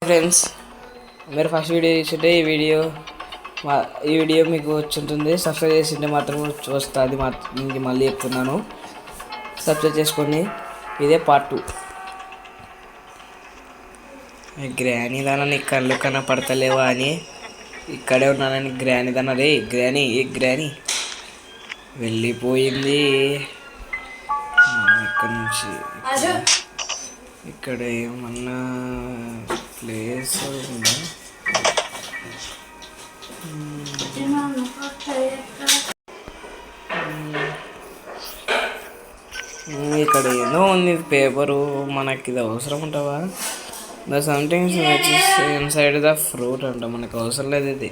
Friends, మీరు first video చూసింటే ఈ video మీకు వచ్చుంటుంది. సబ్స్క్రైబ్ చేసింటే మాత్రం వస్తుంది. ఇంక మళ్ళీ చెప్తున్నాను, సబ్స్క్రైబ్ చేసుకోండి. ఇదే పార్ట్ 2. గ్రానీ దాన నీ కళ్ళు కనపడతలేవా అని ఇక్కడే ఉన్నానని గ్రానీ దాన రే గ్రానీ వెళ్ళిపోయింది. ఇక్కడ నుంచి ఇక్కడ ఏమన్నా ప్లేస్ ఉందా? ఇక్కడ ఏదో ఉంది పేపరు. మనకి ఇది అవసరం ఉంటావా? The somethings inside the fruit అంట. మనకు అవసరం లేదు ఇది.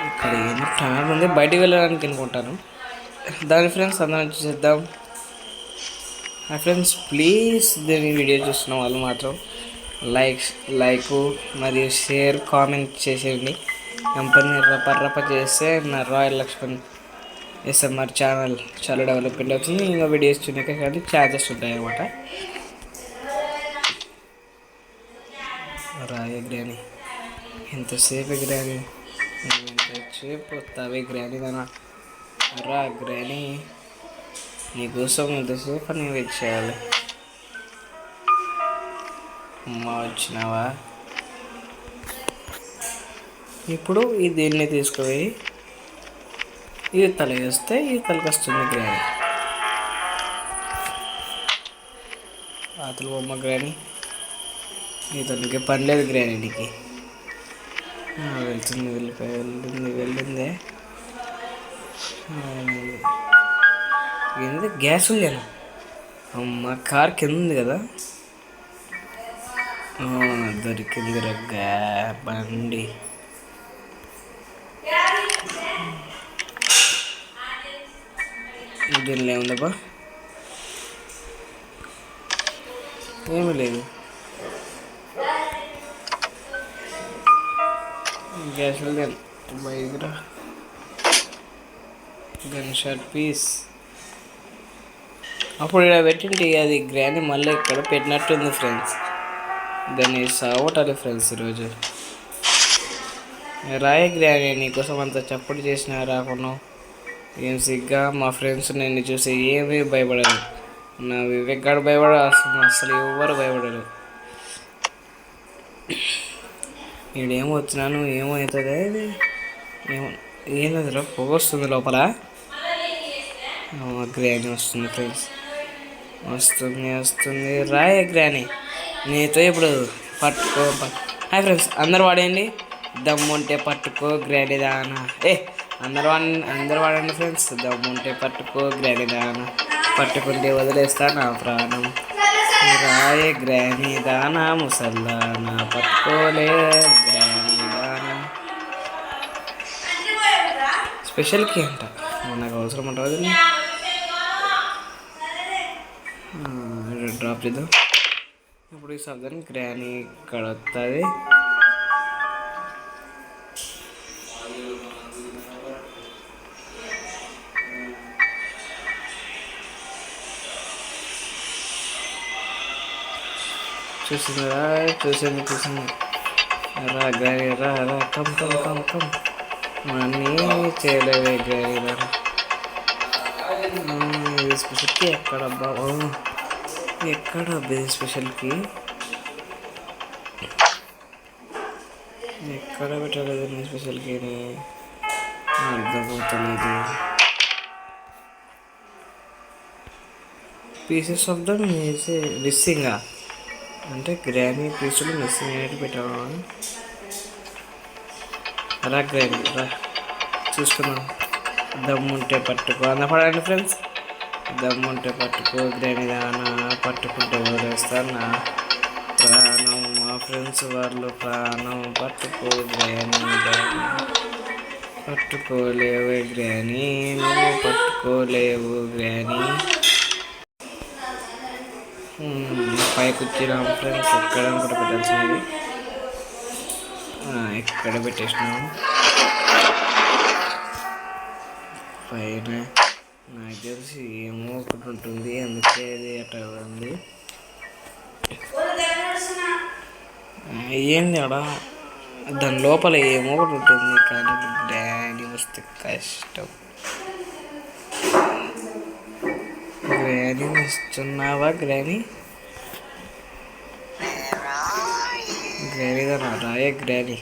ఇక్కడ ఏదో ట్యాబ్ ఉంది, బయటికి వెళ్ళడానికి అనుకుంటాను. దాని ఫ్రెండ్స్ అందరం చూసేద్దాం. ఫ్రెండ్స్, ప్లీజ్ దీని వీడియో చూస్తున్న వాళ్ళు మాత్రం లైక్ మరియు షేర్ కామెంట్ చేసేయండి. కంపెనీ రప చేస్తే నా రాయల్ లక్ష్మణ్ ఎస్ఎంఆర్ ఛానల్ చాలా డెవలప్మెంట్ అవుతుంది. ఇంకా వీడియోస్ చూడక కానీ ఛార్జెస్ ఉంటాయి అన్నమాట. రాయ గ్రాని ఎంతసేపు గ్రాని ఎంతసేపు వస్తావే గ్రాని దానా రా గ్రాని, నీకోసం ఎంతసేపు నేను వెయిట్ చేయాలి. అమ్మ వచ్చినావా? ఇప్పుడు దీన్ని తీసుకుపోయి ఇది తల వేస్తే ఈ తలకి వస్తుంది గ్రాని. ఆతల బొమ్మ గ్రాని, ఈ తలకి పని లేదు గ్రానీకి. వెళ్ళిందే ఏంది గ్యాస్ ఉందేనా? అమ్మ కార్ కింద ఉంది కదా. దొరికింది రగ్గా బండి. దీనిలో ఏముందబ్బా? ఏమీ లేదు. గ్యాస్ లేదు. Bike gun shot piece. అప్పుడు ఇక్కడ పెట్టింటి అది గ్రాని మళ్ళీ ఇక్కడ పెట్టినట్టుంది ఫ్రెండ్స్. దాన్ని సావటాలి ఫ్రెండ్స్ ఈరోజు. రాయ గ్రాని, నీకోసం అంత చప్పుడు చేసినా రాకుండా ఏం సిగ్గా. మా ఫ్రెండ్స్ నేను చూసి ఏమీ భయపడరు. నా వివేక్ గారు భయపడరు, అసలు ఎవరు భయపడరు. ఈడేమో వచ్చినాను, ఏమో అవుతుంది. అది ఏమో ఏంటంటే పొగ వస్తుంది లోపల. గ్రాని వస్తుంది ఫ్రెండ్స్, వస్తుంది రాయ గ్రాని. నీతో ఇప్పుడు పట్టుకో. హాయ్ ఫ్రెండ్స్, అందరు వాడండి. దమ్ముంటే పట్టుకో గ్రాని దానా. అందరు వాడండి ఫ్రెండ్స్. దమ్ముంటే పట్టుకో గ్రాని దానా, పట్టుకుంటే వదిలేస్తా నా ప్రాణం. రాయ గ్రాని దానా ముసల్దానా, పట్టుకోలే గ్రాని దానా. స్పెషల్కి అంట, మనకు అవసరం ఉంటుంది. డ్రాప్ చేద్దాం. ఇప్పుడు ఈ శబ్దం గ్రాని ఇక్కడ వస్తుంది. చూసింది రా గ్రాని రా కమ్ అన్నీ చేయలేవే గ్రాని రా. స్పెషల్కి ఎక్కడబ్బా? ఎక్కడ స్పెషల్కి ఎక్కడ పెట్టలేదు. నేను స్పెషల్కి అర్థమవుతలేదు. పీసెస్ ఆఫ్ ద మిస్సింగా అంటే గ్రాని పీసులు మిస్సింగ్ అయినట్టు పెట్టావా? రా గ్రాని రా, చూసుకున్నాను. దమ్ముంటే పట్టుకో అన్నపడండి ఫ్రెండ్స్. దమ్ముంటే పట్టుకో గ్రాని దానా, పట్టుకుంటే వదిలేస్తా నా ప్రాణం. మా ఫ్రెండ్స్ వాళ్ళు ప్రాణం. పట్టుకో గ్రాని దానా, పట్టుకోలేవు గ్రాని, నువ్వు పట్టుకోలేవు గ్రాని. పైకి వచ్చినాం ఫ్రెండ్స్. ఎక్కడ కూడా పెట్టాల్సినది ఎక్కడ పెట్టేసినాము పైన. నాకు తెలిసి ఏమో ఒకటి ఉంటుంది, అందుకే అది అట్లా ఉంది. ఏంది ఆడ దాని లోపల ఏమో ఒకటి ఉంటుంది కానీ గ్రాని వస్తే కష్టం. గ్రాని వస్తున్నావా గ్రాని? గ్రానీ దానా రాయే గ్రాని.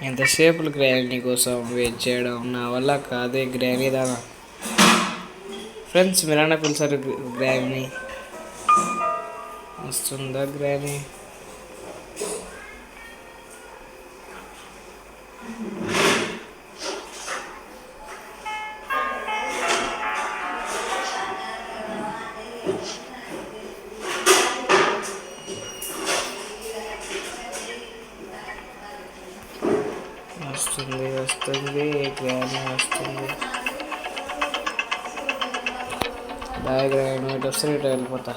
ఎంతసేపులు గ్రాని కోసం వెయిట్ చేయడం నా వల్ల కాదే గ్రాని దానా. ఫ్రెండ్స్ మీరన్నా పిలిచారు గ్రాని. వస్తుందా గ్రాని? వస్తుంది వస్తుంది గ్రాని వస్తుంది. బాయ్ గ్రాని. ఇటు వస్తే ఇటు వెళ్ళిపోతా.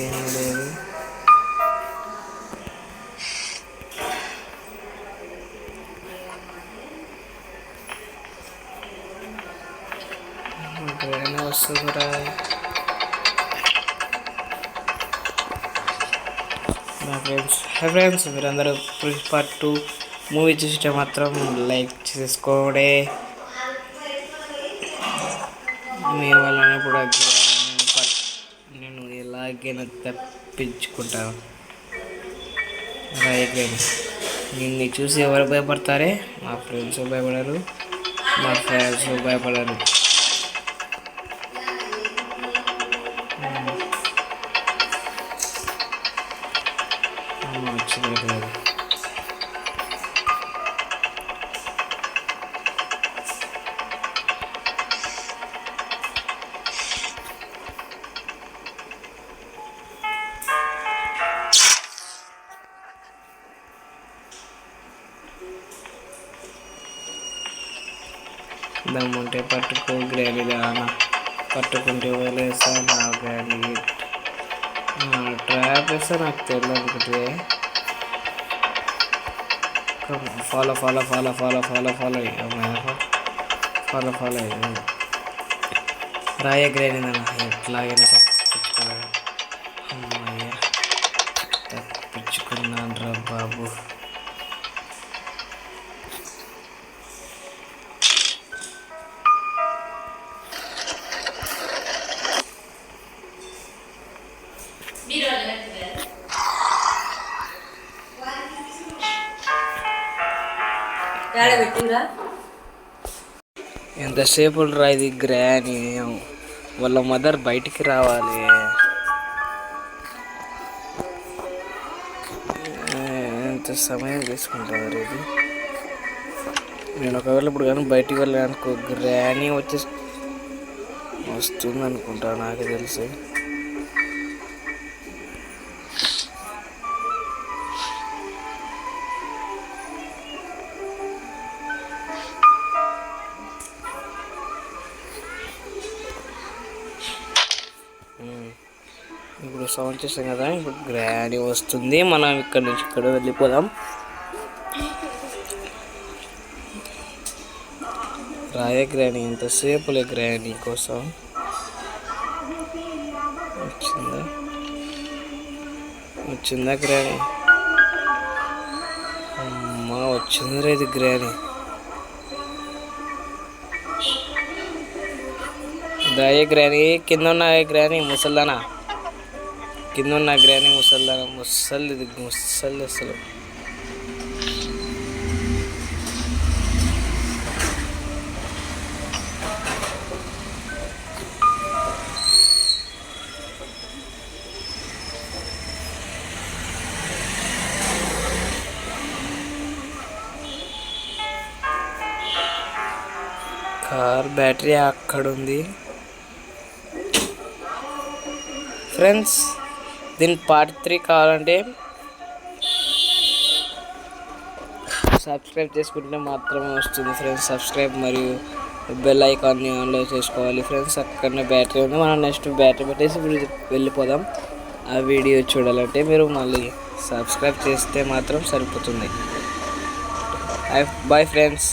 ఏమీ లేదు. గ్రాని వస్తుందిరా. హై ఫ్రెండ్స్ మీరందరూ పుష్ప 2 మూవీ చూస్తే మాత్రం లైక్ చేసుకోండి. మీ వల్లనే కూడా నేను ఎలాగైనా తప్పించుకుంటాను. రైట్ నిన్ను చూసి ఎవరు భయపడతారే? మా ఫ్రెండ్స్ భయపడరు, మా ఫ్రెండ్స్ భయపడరు. వచ్చింది దమ్ముంటే పట్టుకో గ్రాని దానా. పట్టుకుంటే వదిలేసా నా గ్రాని. ట్రాప్ వేస్తా నాకు తెలియదు అనుకుంటే. Follow follow follow follow follow follow follow follow రాయ గ్రాని దానా. ఎట్లాగైనా తప్పించుకోలేదు. అమ్మయ్య తప్పించుకున్నాను రా బాబు. ఎంతసేపు రా ఇది గ్రాని. వాళ్ళ మదర్ బయటికి రావాలి. ఎంత సమయం తీసుకుంటారు ఇది. నేను ఒకవేళ ఇప్పుడు కానీ బయటికి వెళ్ళానుకో గ్రాని వస్తుంది అనుకుంటా నాకు తెలిసి. ఇప్పుడు సౌండ్ చేసాం కదా, ఇప్పుడు గ్రాని వస్తుంది. మనం ఇక్కడ నుంచి ఇక్కడ వెళ్ళిపోదాం. రాయ గ్రాని ఎంతసేపులే గ్రాని కోసం. వచ్చిందా గ్రాని? అమ్మా వచ్చిందిరా ఇది గ్రాని. దాయ గ్రాని కింద ఉన్న గ్రాని ముసల్దానా. కింద ఉన్న గ్రాని ముసల్దానా. ముసలి ఇది ముసలి అసలు. కార్ బ్యాటరీ అక్కడ ఉంది. ఫ్రెండ్స్ దీని పార్ట్ 3 కావాలంటే సబ్స్క్రైబ్ చేసుకుంటే మాత్రమే వస్తుంది ఫ్రెండ్స్. సబ్స్క్రైబ్ మరియు బెల్ ఐకాన్ని ఆన్లో చేసుకోవాలి ఫ్రెండ్స్. అక్కడనే బ్యాటరీ ఉంది. మనం నెక్స్ట్ బ్యాటరీ పెట్టేసి ఇప్పుడు వెళ్ళిపోదాం. ఆ వీడియో చూడాలంటే మీరు మళ్ళీ సబ్స్క్రైబ్ చేస్తే మాత్రం సరిపోతుంది. Boy friends.